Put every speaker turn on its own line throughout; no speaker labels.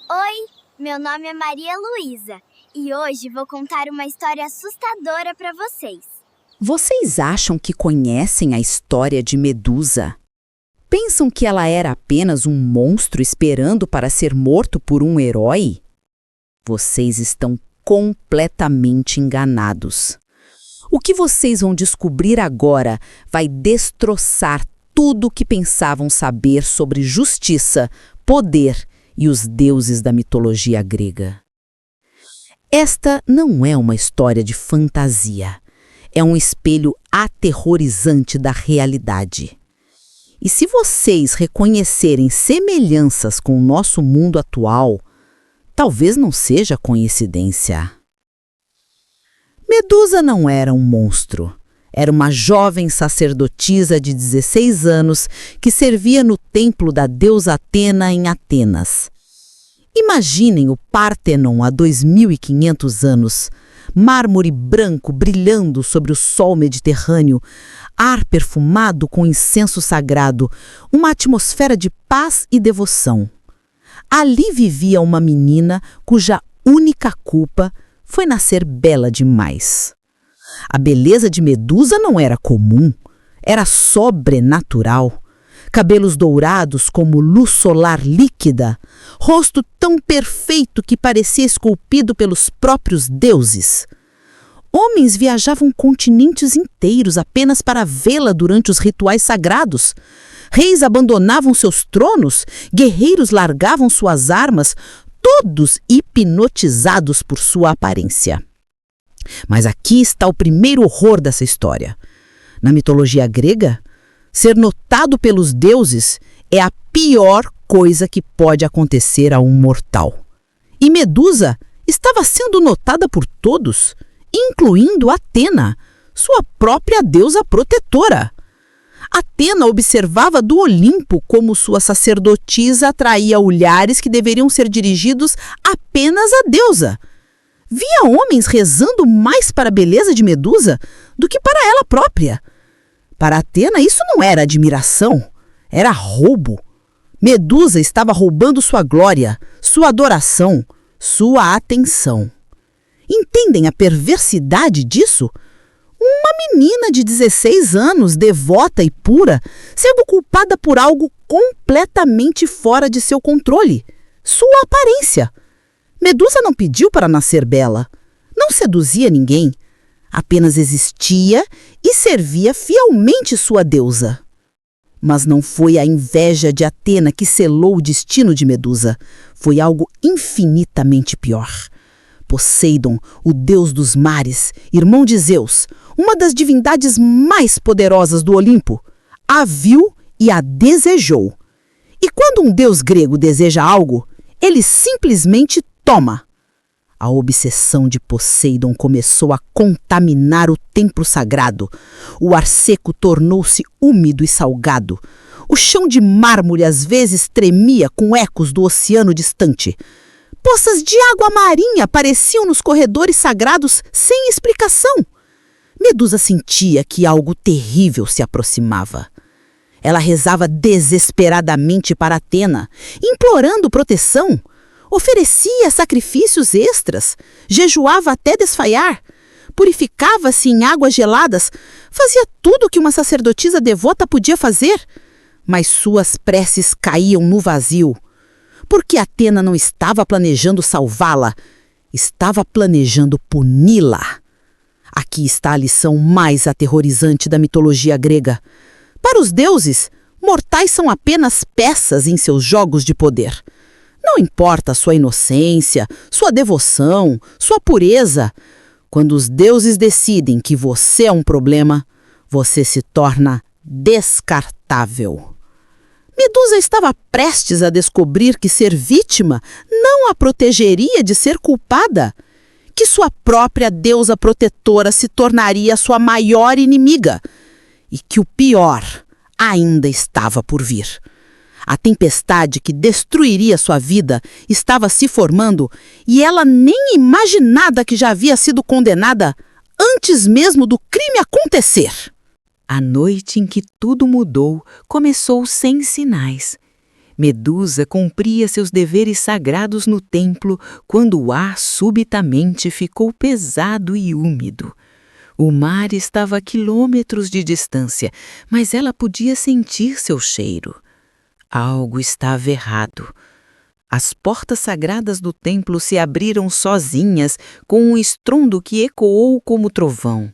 Oi, meu nome é Maria Luísa e hoje vou contar uma história assustadora para vocês.
Vocês acham que conhecem a história de Medusa? Pensam que ela era apenas um monstro esperando para ser morto por um herói? Vocês estão completamente enganados. O que vocês vão descobrir agora vai destroçar tudo o que pensavam saber sobre justiça, poder e os deuses da mitologia grega. Esta não é uma história de fantasia. É um espelho aterrorizante da realidade. E se vocês reconhecerem semelhanças com o nosso mundo atual, talvez não seja coincidência. Medusa não era um monstro. Era uma jovem sacerdotisa de 16 anos que servia no templo da deusa Atena em Atenas. Imaginem o Pártenon há 2.500 anos, mármore branco brilhando sobre o sol Mediterrâneo, ar perfumado com incenso sagrado, uma atmosfera de paz e devoção. Ali vivia uma menina cuja única culpa foi nascer bela demais. A beleza de Medusa não era comum, era sobrenatural. Cabelos dourados como luz solar líquida, rosto tão perfeito que parecia esculpido pelos próprios deuses. Homens viajavam continentes inteiros apenas para vê-la durante os rituais sagrados. Reis abandonavam seus tronos, guerreiros largavam suas armas, todos hipnotizados por sua aparência. Mas aqui está o primeiro horror dessa história. Na mitologia grega, ser notado pelos deuses é a pior coisa que pode acontecer a um mortal. E Medusa estava sendo notada por todos, incluindo Atena, sua própria deusa protetora. Atena observava do Olimpo como sua sacerdotisa atraía olhares que deveriam ser dirigidos apenas à deusa. Via homens rezando mais para a beleza de Medusa do que para ela própria. Para Atena, isso não era admiração, era roubo. Medusa estava roubando sua glória, sua adoração, sua atenção. Entendem a perversidade disso? Uma menina de 16 anos, devota e pura, sendo culpada por algo completamente fora de seu controle, sua aparência. Medusa não pediu para nascer bela, não seduzia ninguém, apenas existia e servia fielmente sua deusa. Mas não foi a inveja de Atena que selou o destino de Medusa, foi algo infinitamente pior. Poseidon, o deus dos mares, irmão de Zeus, uma das divindades mais poderosas do Olimpo, a viu e a desejou. E quando um deus grego deseja algo, ele simplesmente toma. A obsessão de Poseidon começou a contaminar o templo sagrado. O ar seco tornou-se úmido e salgado. O chão de mármore às vezes tremia com ecos do oceano distante. Poças de água marinha apareciam nos corredores sagrados sem explicação. Medusa sentia que algo terrível se aproximava. Ela rezava desesperadamente para Atena, implorando proteção. Oferecia sacrifícios extras, jejuava até desfaiar, purificava-se em águas geladas, fazia tudo o que uma sacerdotisa devota podia fazer. Mas suas preces caíam no vazio, porque Atena não estava planejando salvá-la, estava planejando puni-la. Aqui está a lição mais aterrorizante da mitologia grega. Para os deuses, mortais são apenas peças em seus jogos de poder. Não importa sua inocência, sua devoção, sua pureza. Quando os deuses decidem que você é um problema, você se torna descartável. Medusa estava prestes a descobrir que ser vítima não a protegeria de ser culpada, que sua própria deusa protetora se tornaria sua maior inimiga e que o pior ainda estava por vir. A tempestade que destruiria sua vida estava se formando e ela nem imaginava que já havia sido condenada antes mesmo do crime acontecer.
A noite em que tudo mudou começou sem sinais. Medusa cumpria seus deveres sagrados no templo quando o ar subitamente ficou pesado e úmido. O mar estava a quilômetros de distância, mas ela podia sentir seu cheiro. Algo estava errado. As portas sagradas do templo se abriram sozinhas, com um estrondo que ecoou como trovão.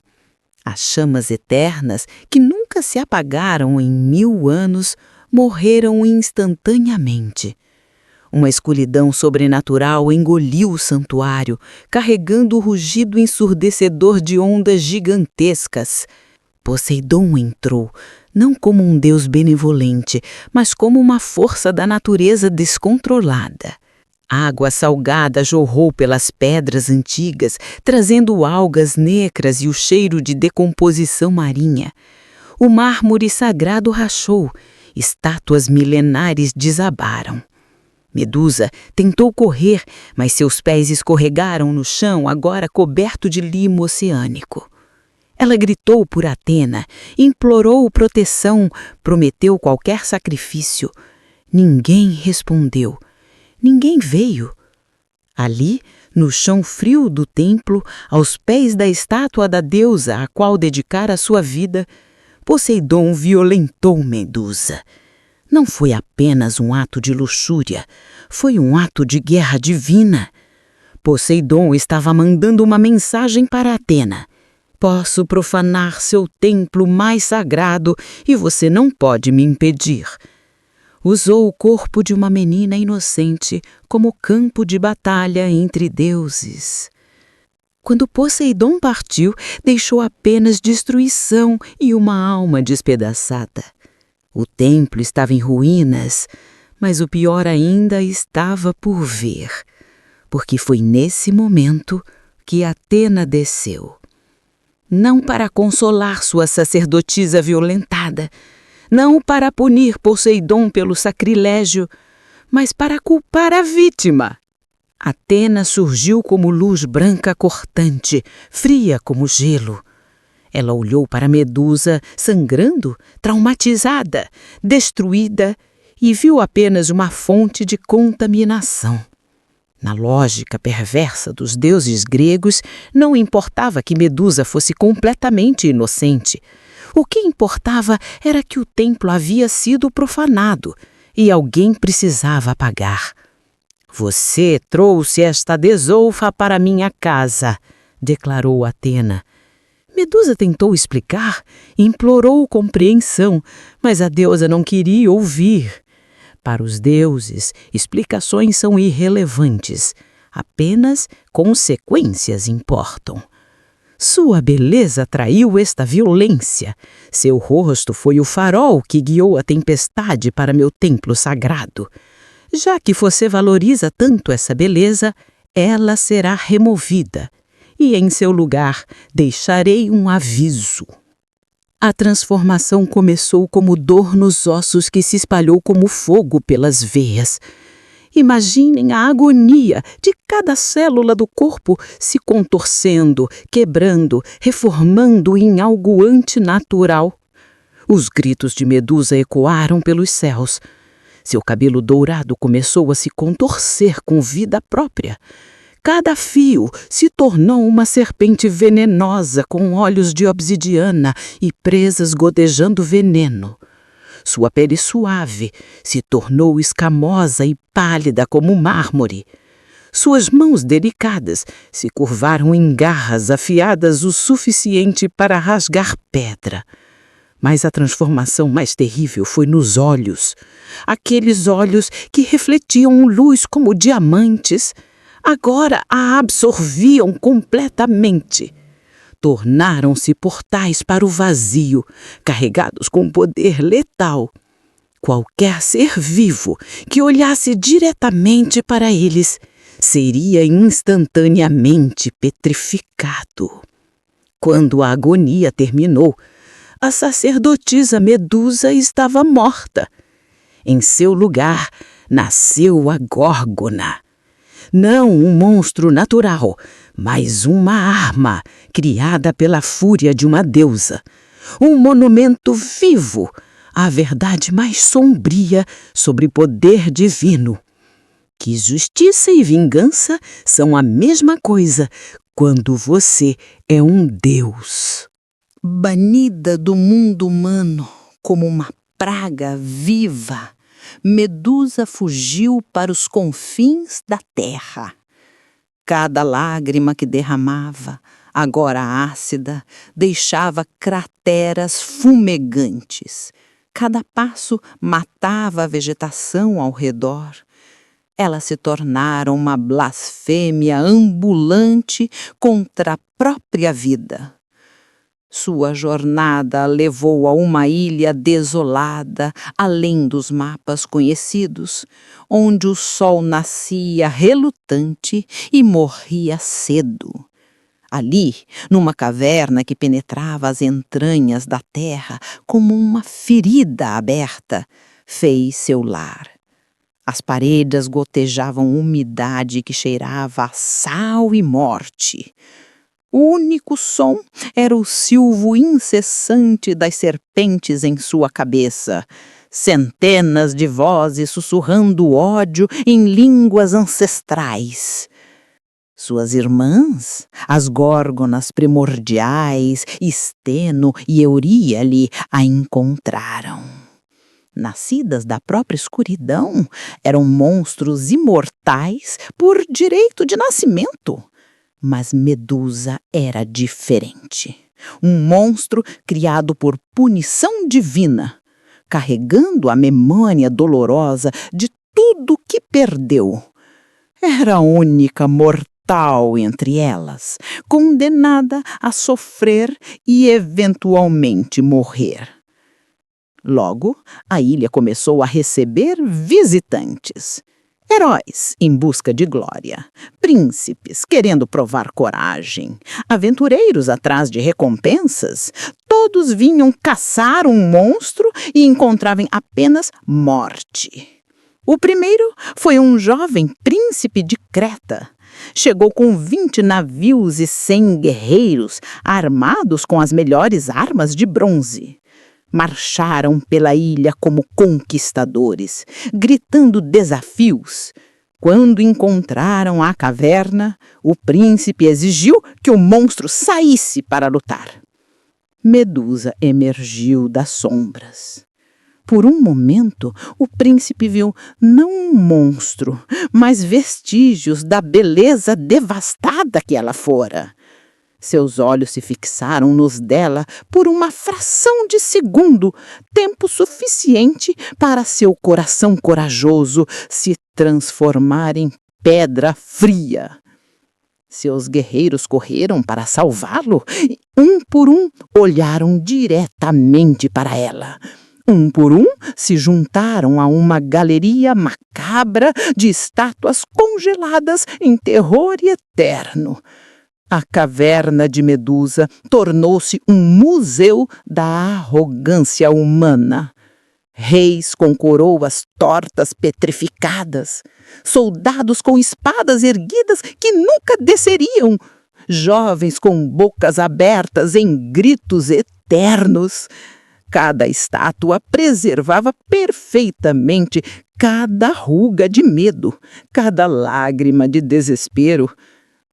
As chamas eternas, que nunca se apagaram em 1000 anos, morreram instantaneamente. Uma escuridão sobrenatural engoliu o santuário, carregando o rugido ensurdecedor de ondas gigantescas. Poseidon entrou, não como um deus benevolente, mas como uma força da natureza descontrolada. Água salgada jorrou pelas pedras antigas, trazendo algas negras e o cheiro de decomposição marinha. O mármore sagrado rachou, estátuas milenares desabaram. Medusa tentou correr, mas seus pés escorregaram no chão, agora coberto de limo oceânico. Ela gritou por Atena, implorou proteção, prometeu qualquer sacrifício. Ninguém respondeu. Ninguém veio. Ali, no chão frio do templo, aos pés da estátua da deusa a qual dedicara sua vida, Poseidon violentou Medusa. Não foi apenas um ato de luxúria, foi um ato de guerra divina. Poseidon estava mandando uma mensagem para Atena. Posso profanar seu templo mais sagrado e você não pode me impedir. Usou o corpo de uma menina inocente como campo de batalha entre deuses. Quando Poseidon partiu, deixou apenas destruição e uma alma despedaçada. O templo estava em ruínas, mas o pior ainda estava por vir, porque foi nesse momento que Atena desceu. Não para consolar sua sacerdotisa violentada, não para punir Poseidon pelo sacrilégio, mas para culpar a vítima. Atena surgiu como luz branca cortante, fria como gelo. Ela olhou para Medusa, sangrando, traumatizada, destruída, e viu apenas uma fonte de contaminação. Na lógica perversa dos deuses gregos, não importava que Medusa fosse completamente inocente. O que importava era que o templo havia sido profanado e alguém precisava pagar. Você trouxe esta desolfa para minha casa, declarou Atena. Medusa tentou explicar, implorou compreensão, mas a deusa não queria ouvir. Para os deuses, explicações são irrelevantes. Apenas consequências importam. Sua beleza atraiu esta violência. Seu rosto foi o farol que guiou a tempestade para meu templo sagrado. Já que você valoriza tanto essa beleza, ela será removida. E em seu lugar deixarei um aviso. A transformação começou como dor nos ossos que se espalhou como fogo pelas veias. Imaginem a agonia de cada célula do corpo se contorcendo, quebrando, reformando em algo antinatural. Os gritos de Medusa ecoaram pelos céus. Seu cabelo dourado começou a se contorcer com vida própria. Cada fio se tornou uma serpente venenosa com olhos de obsidiana e presas godejando veneno. Sua pele suave se tornou escamosa e pálida como mármore. Suas mãos delicadas se curvaram em garras afiadas o suficiente para rasgar pedra. Mas a transformação mais terrível foi nos olhos. Aqueles olhos que refletiam luz como diamantes, agora a absorviam completamente. Tornaram-se portais para o vazio, carregados com poder letal. Qualquer ser vivo que olhasse diretamente para eles seria instantaneamente petrificado. Quando a agonia terminou, a sacerdotisa Medusa estava morta. Em seu lugar, nasceu a Górgona. Não um monstro natural, mas uma arma criada pela fúria de uma deusa. Um monumento vivo, a verdade mais sombria sobre poder divino. Que justiça e vingança são a mesma coisa quando você é um Deus.
Banida do mundo humano como uma praga viva, Medusa fugiu para os confins da terra. Cada lágrima que derramava, agora ácida, deixava crateras fumegantes. Cada passo matava a vegetação ao redor. Ela se tornara uma blasfêmia ambulante contra a própria vida. Sua jornada levou a uma ilha desolada, além dos mapas conhecidos, onde o sol nascia relutante e morria cedo. Ali, numa caverna que penetrava as entranhas da terra como uma ferida aberta, fez seu lar. As paredes gotejavam umidade que cheirava a sal e morte. O único som era o silvo incessante das serpentes em sua cabeça, centenas de vozes sussurrando ódio em línguas ancestrais. Suas irmãs, as górgonas primordiais, Steno e Euríale, a encontraram. Nascidas da própria escuridão, eram monstros imortais por direito de nascimento. Mas Medusa era diferente. Um monstro criado por punição divina, carregando a memória dolorosa de tudo que perdeu. Era a única mortal entre elas, condenada a sofrer e eventualmente morrer. Logo, a ilha começou a receber visitantes. Heróis em busca de glória, príncipes querendo provar coragem, aventureiros atrás de recompensas, todos vinham caçar um monstro e encontravam apenas morte. O primeiro foi um jovem príncipe de Creta. Chegou com 20 navios e 100 guerreiros, armados com as melhores armas de bronze. Marcharam pela ilha como conquistadores, gritando desafios. Quando encontraram a caverna, o príncipe exigiu que o monstro saísse para lutar. Medusa emergiu das sombras. Por um momento, o príncipe viu não um monstro, mas vestígios da beleza devastada que ela fora. Seus olhos se fixaram nos dela por uma fração de segundo, tempo suficiente para seu coração corajoso se transformar em pedra fria. Seus guerreiros correram para salvá-lo e, um por um, olharam diretamente para ela. Um por um, se juntaram a uma galeria macabra de estátuas congeladas em terror eterno. A caverna de Medusa tornou-se um museu da arrogância humana. Reis com coroas tortas petrificadas, soldados com espadas erguidas que nunca desceriam, jovens com bocas abertas em gritos eternos. Cada estátua preservava perfeitamente cada ruga de medo, cada lágrima de desespero.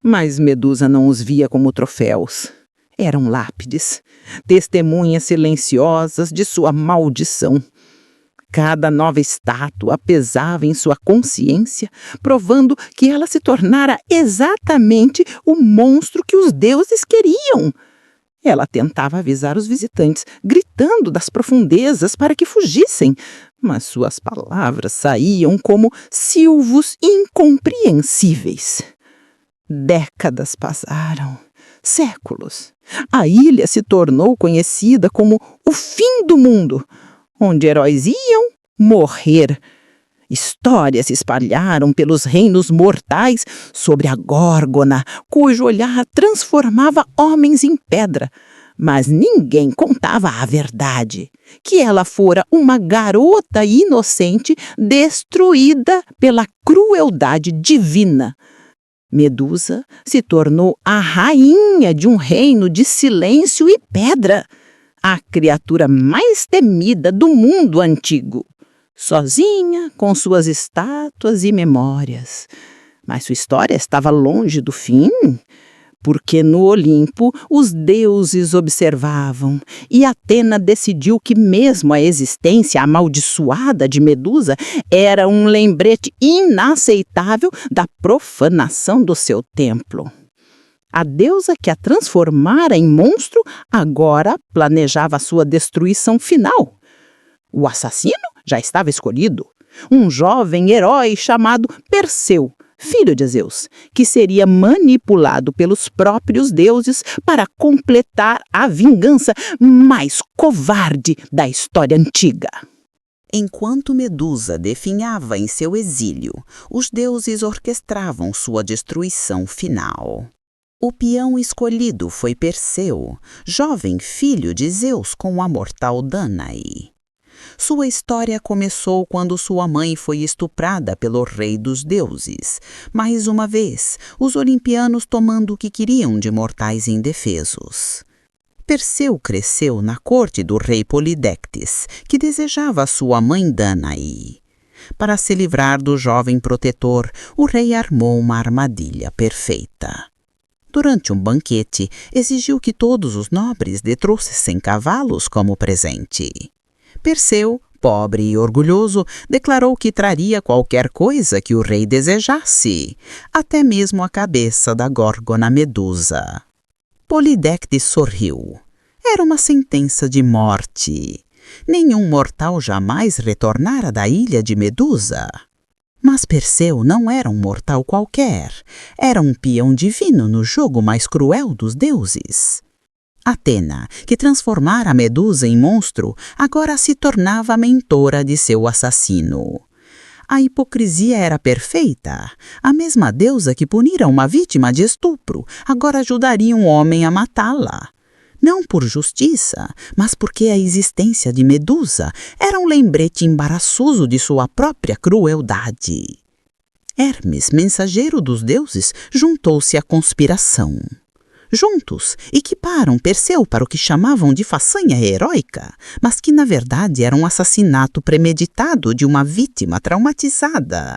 Mas Medusa não os via como troféus. Eram lápides, testemunhas silenciosas de sua maldição. Cada nova estátua pesava em sua consciência, provando que ela se tornara exatamente o monstro que os deuses queriam. Ela tentava avisar os visitantes, gritando das profundezas para que fugissem, mas suas palavras saíam como silvos incompreensíveis. Décadas passaram, séculos. A ilha se tornou conhecida como o fim do mundo, onde heróis iam morrer. Histórias se espalharam pelos reinos mortais sobre a Górgona, cujo olhar transformava homens em pedra. Mas ninguém contava a verdade, que ela fora uma garota inocente destruída pela crueldade divina. Medusa se tornou a rainha de um reino de silêncio e pedra.
a criatura mais temida do mundo antigo, sozinha com suas estátuas e memórias. Mas sua história estava longe do fim, porque no Olimpo os deuses observavam e Atena decidiu que mesmo a existência amaldiçoada de Medusa era um lembrete inaceitável da profanação do seu templo. A deusa que a transformara em monstro agora planejava sua destruição final. O assassino já estava escolhido, um jovem herói chamado Perseu, filho de Zeus, que seria manipulado pelos próprios deuses para completar a vingança mais covarde da história antiga.
Enquanto Medusa definhava em seu exílio, os deuses orquestravam sua destruição final. O peão escolhido foi Perseu, jovem filho de Zeus com a mortal Danae. Sua história começou quando sua mãe foi estuprada pelo rei dos deuses. Mais uma vez, os olimpianos tomando o que queriam de mortais indefesos. Perseu cresceu na corte do rei Polidectes, que desejava sua mãe Danae. Para se livrar do jovem protetor, o rei armou uma armadilha perfeita. Durante um banquete, exigiu que todos os nobres lhe trouxessem cavalos como presente. Perseu, pobre e orgulhoso, declarou que traria qualquer coisa que o rei desejasse, até mesmo a cabeça da górgona Medusa. Polidectes sorriu. Era uma sentença de morte. Nenhum mortal jamais retornara da ilha de Medusa. Mas Perseu não era um mortal qualquer. Era um peão divino no jogo mais cruel dos deuses. Atena, que transformara a Medusa em monstro, agora se tornava a mentora de seu assassino. A hipocrisia era perfeita. A mesma deusa que punira uma vítima de estupro agora ajudaria um homem a matá-la. Não por justiça, mas porque a existência de Medusa era um lembrete embaraçoso de sua própria crueldade. Hermes, mensageiro dos deuses, juntou-se à conspiração. Juntos, equiparam Perseu para o que chamavam de façanha heróica, mas que na verdade era um assassinato premeditado de uma vítima traumatizada.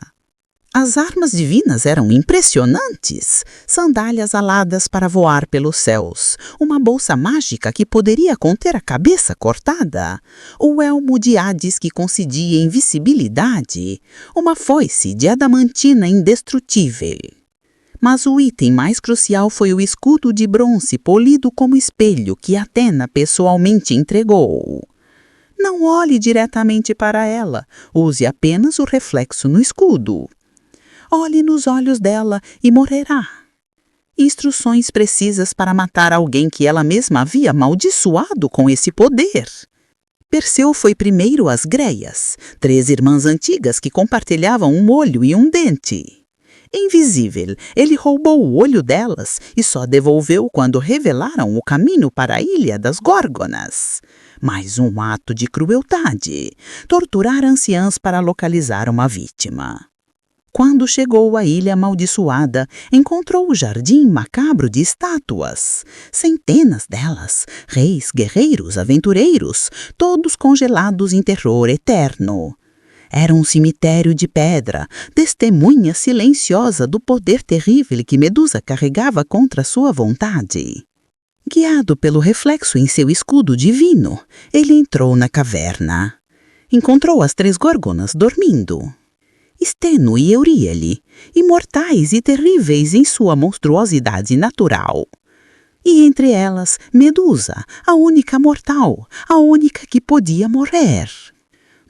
As armas divinas eram impressionantes, sandálias aladas para voar pelos céus, uma bolsa mágica que poderia conter a cabeça cortada, o elmo de Hades que concedia invisibilidade, uma foice de adamantina indestrutível. Mas o item mais crucial foi o escudo de bronze polido como espelho que Atena pessoalmente entregou. Não olhe diretamente para ela, use apenas o reflexo no escudo. Olhe nos olhos dela e morrerá. Instruções precisas para matar alguém que ela mesma havia amaldiçoado com esse poder. Perseu foi primeiro às Greias, 3 irmãs antigas que compartilhavam um olho e um dente. Invisível, ele roubou o olho delas e só devolveu quando revelaram o caminho para a Ilha das Górgonas. Mais um ato de crueldade, torturar anciãs para localizar uma vítima. Quando chegou à ilha amaldiçoada, encontrou o jardim macabro de estátuas. Centenas delas, reis, guerreiros, aventureiros, todos congelados em terror eterno. Era um cemitério de pedra, testemunha silenciosa do poder terrível que Medusa carregava contra sua vontade. Guiado pelo reflexo em seu escudo divino, ele entrou na caverna. Encontrou as 3 górgonas dormindo. Steno e Euríale, imortais e terríveis em sua monstruosidade natural. E entre elas, Medusa, a única mortal, a única que podia morrer.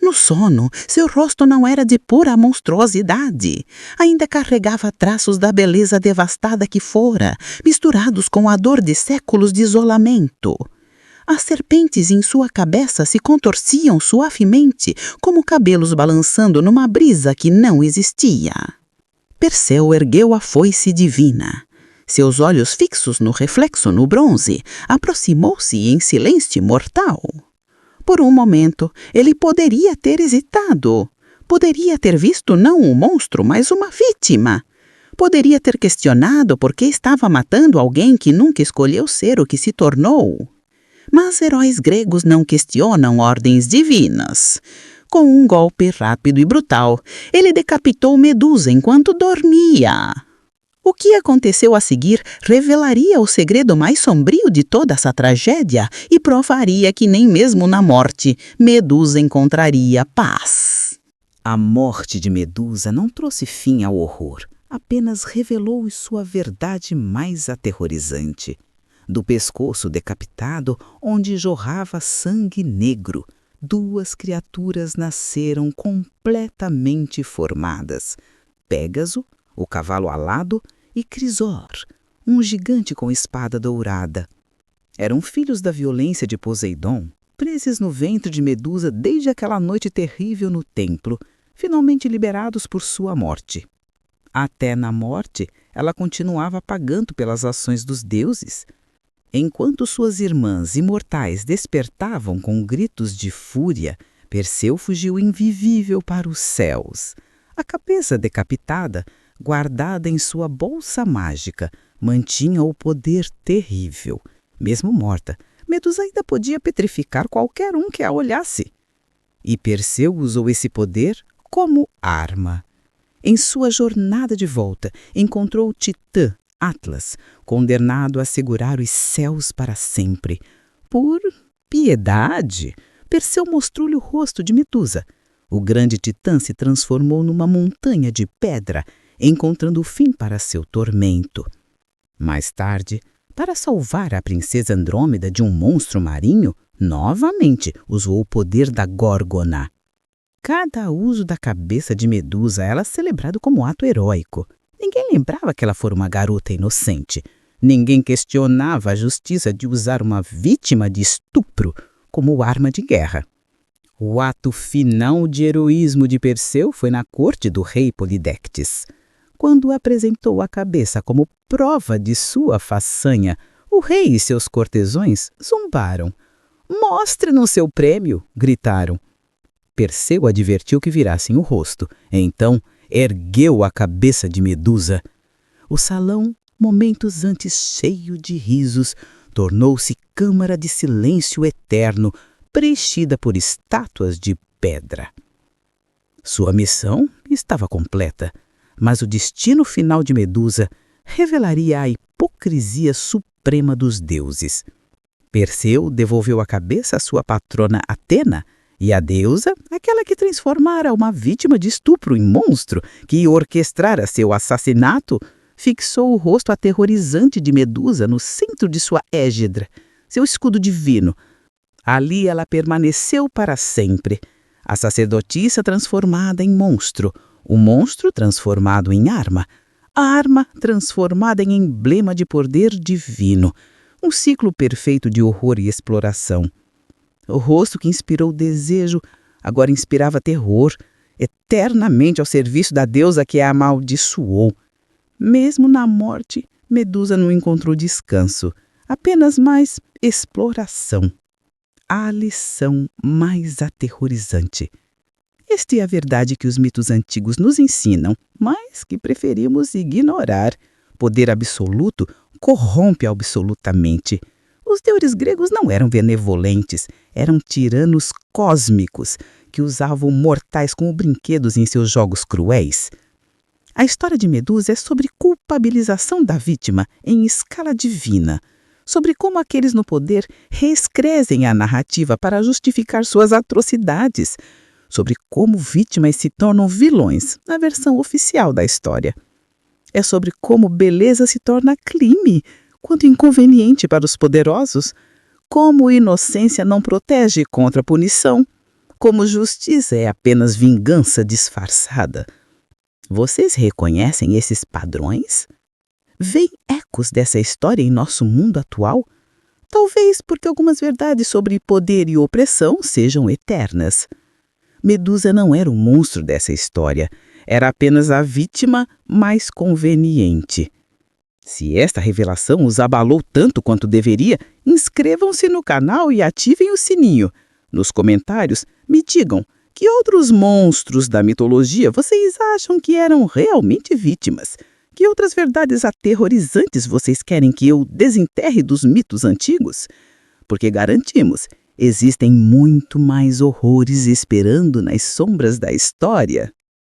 No sono, seu rosto não era de pura monstruosidade. Ainda carregava traços da beleza devastada que fora, misturados com a dor de séculos de isolamento. As serpentes em sua cabeça se contorciam suavemente, como cabelos balançando numa brisa que não existia. Perseu ergueu a foice divina. Seus olhos fixos no reflexo no bronze, aproximou-se em silêncio mortal. Por um momento, ele poderia ter hesitado. Poderia ter visto não um monstro, mas uma vítima. Poderia ter questionado por que estava matando alguém que nunca escolheu ser o que se tornou.
Mas heróis gregos não questionam ordens divinas. Com um golpe rápido e brutal, ele decapitou Medusa enquanto dormia. O que aconteceu a seguir revelaria o segredo mais sombrio de toda essa tragédia e provaria que nem mesmo na morte Medusa encontraria paz.
A morte de Medusa não trouxe fim ao horror, apenas revelou sua verdade mais aterrorizante. Do pescoço decapitado, onde jorrava sangue negro, 2 criaturas nasceram completamente formadas: Pégaso, o cavalo alado, e Crisor, um gigante com espada dourada. Eram filhos da violência de Poseidon, presos no ventre de Medusa desde aquela noite terrível no templo, finalmente liberados por sua morte. Até na morte, ela continuava pagando pelas ações dos deuses. Enquanto suas irmãs imortais despertavam com gritos de fúria, Perseu fugiu invivível para os céus. A cabeça decapitada, guardada em sua bolsa mágica, mantinha o poder terrível. Mesmo morta, Medusa ainda podia petrificar qualquer um que a olhasse. E Perseu usou esse poder como arma. Em sua jornada de volta, encontrou o Titã, Atlas, condenado a segurar os céus para sempre. Por piedade, Perseu mostrou-lhe o rosto de Medusa. O grande titã se transformou numa montanha de pedra, encontrando o fim para seu tormento. Mais tarde, para salvar a princesa Andrômeda de um monstro marinho, novamente usou o poder da Górgona. Cada uso da cabeça de Medusa era celebrado como ato heróico. Ninguém lembrava que ela fora uma garota inocente. Ninguém questionava a justiça de usar uma vítima de estupro como arma de guerra. O ato final de heroísmo de Perseu foi na corte do rei Polidectes. Quando apresentou a cabeça como prova de sua façanha, o rei e seus cortesões zombaram. "Mostre-nos seu prêmio!" gritaram. Perseu advertiu que virassem o rosto. Então, ergueu a cabeça de Medusa. O salão, momentos antes cheio de risos, tornou-se câmara de silêncio eterno, preenchida por estátuas de pedra. Sua missão estava completa, mas o destino final de Medusa revelaria a hipocrisia suprema dos deuses. Perseu devolveu a cabeça à sua patrona Atena, e a deusa, aquela que transformara uma vítima de estupro em monstro, que orquestrara seu assassinato, fixou o rosto aterrorizante de Medusa no centro de sua égidra, seu escudo divino. Ali ela permaneceu para sempre, a sacerdotisa transformada em monstro, o monstro transformado em arma, a arma transformada em emblema de poder divino, um ciclo perfeito de horror e exploração. O rosto que inspirou desejo agora inspirava terror, eternamente ao serviço da deusa que a amaldiçoou. Mesmo na morte, Medusa não encontrou descanso, apenas mais exploração. A lição mais aterrorizante. Esta é a verdade que os mitos antigos nos ensinam, mas que preferimos ignorar. Poder absoluto corrompe absolutamente. Os deuses gregos não eram benevolentes, eram tiranos cósmicos que usavam mortais como brinquedos em seus jogos cruéis. A história de Medusa é sobre culpabilização da vítima em escala divina, sobre como aqueles no poder reescrevem a narrativa para justificar suas atrocidades, sobre como vítimas se tornam vilões na versão oficial da história. É sobre como beleza se torna crime, quanto inconveniente para os poderosos, como inocência não protege contra a punição, como justiça é apenas vingança disfarçada. Vocês reconhecem esses padrões? Vêem ecos dessa história em nosso mundo atual? Talvez porque algumas verdades sobre poder e opressão sejam eternas. Medusa não era o monstro dessa história, era apenas a vítima mais conveniente. Se esta revelação os abalou tanto quanto deveria, inscrevam-se no canal e ativem o sininho. Nos comentários, me digam que outros monstros da mitologia vocês acham que eram realmente vítimas. Que outras verdades aterrorizantes vocês querem que eu desenterre dos mitos antigos?
porque garantimos, existem muito mais horrores esperando nas sombras da história.